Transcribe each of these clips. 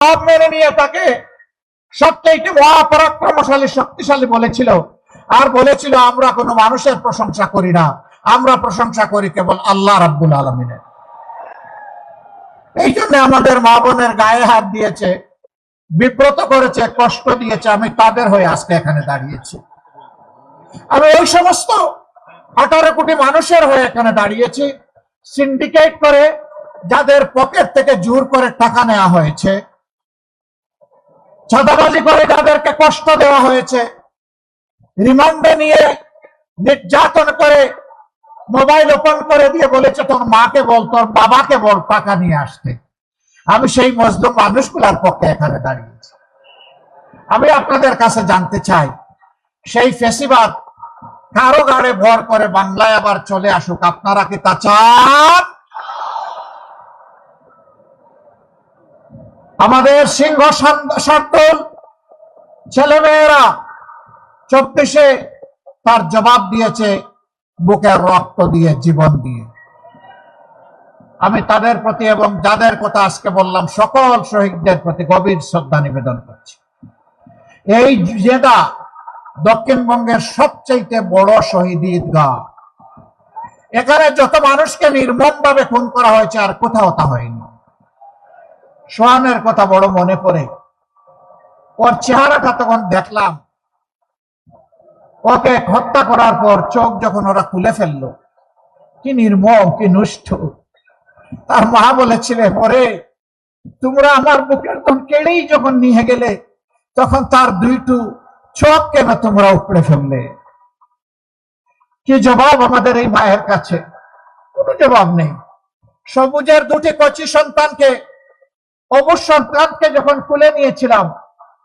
সব মেনে নিয়ে তাকে সবচেয়ে মহাপরাক্রমশালী শক্তিশালী বলেছিল, আর বলেছিল আমরা কোনো মানুষের প্রশংসা করি না, আমরা প্রশংসা করি কেবল আল্লাহ রাব্বুল আলামিনের। এই জন্য আমাদের মা বোনের গায়ে হাত দিয়েছে, বিব্রত করেছে, কষ্ট দিয়েছে। আমি তাদের হয়ে আজকে এখানে দাঁড়িয়েছি। আমি ওই সমস্ত 18 কোটি মানুষের হয়ে এখানে দাঁড়িয়েছি, সিন্ডিকেট করে যাদের পকেট থেকে জোর করে টাকা নেওয়া হয়েছে, চাঁদাবাজি করে যাদেরকে কষ্ট দেওয়া হয়েছে, রিমান্ডে নিয়ে নির্যাতন করে মোবাইল ওপেন করে দিয়ে বলেছে তোর মাকে বল, তোর বাবাকে বল টাকা নিয়ে আসতে। আমি সেই মজলুম মানুষগুলোর পক্ষে এখানে দাঁড়িয়েছি। আমি আপনাদের কাছে জানতে চাই, সেই ফেসিবাদ কারো গাড়ে ভর করে বাংলায় আবার চলে আসুক, আপনারা কি তা চান? আমাদের সিংহ শার্দুল ছেলেমেয়েরা 24-এ তার জবাব দিয়েছে বুকের রক্ত দিয়ে, জীবন দিয়ে। আমি তাদের প্রতি এবং যাদের কথা আজকে বললাম সকল শহীদদের প্রতি গভীর শ্রদ্ধা নিবেদন করছি। এই যেটা দক্ষিণবঙ্গের সবচেয়ে বড় শহীদ ঈদগাহ, এখানে যত মানুষকে নির্মমভাবে খুন করা হয়েছে আর কোথাও তা হয়নি। সোহানের কথা বড় মনে পড়ে, ওর চেহারাটা তখন দেখলাম, ওকে হত্যা করার পর চোখ যখন ওরা খুলে ফেললো, কি নির্মম, কি নিষ্ঠুর। তার মা বলেছিলেন, ওরে তোমরা আমার বুকের তখন কেড়েই যখন নিয়ে গেলে, তখন তার দুইটু চোখ কেন তোমরা উপড়ে ফেললে? কি জবাব আমাদের এই মায়ের কাছে? কোনো জবাব নেই। সবুজের দুটি কচি সন্তানকে, অবশ্য সন্তানকে যখন খুলে নিয়েছিলাম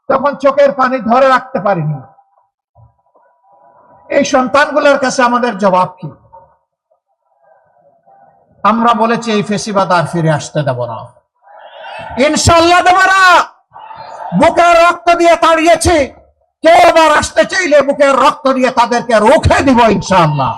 তখন চোখের পানি ধরে রাখতে পারিনি। এই সন্তানগুলোর কাছে আমাদের জবাব কি? আমরা বলেছি এই ফেসিবাদ আর ফিরে আসতে দেব না, ইনশাল্লাহ দেব না। বুকের রক্ত দিয়ে তাড়িয়েছি, কেউ আবার আসতে চাইলে বুকের রক্ত দিয়ে তাদেরকে রুখে দিব ইনশাআল্লাহ।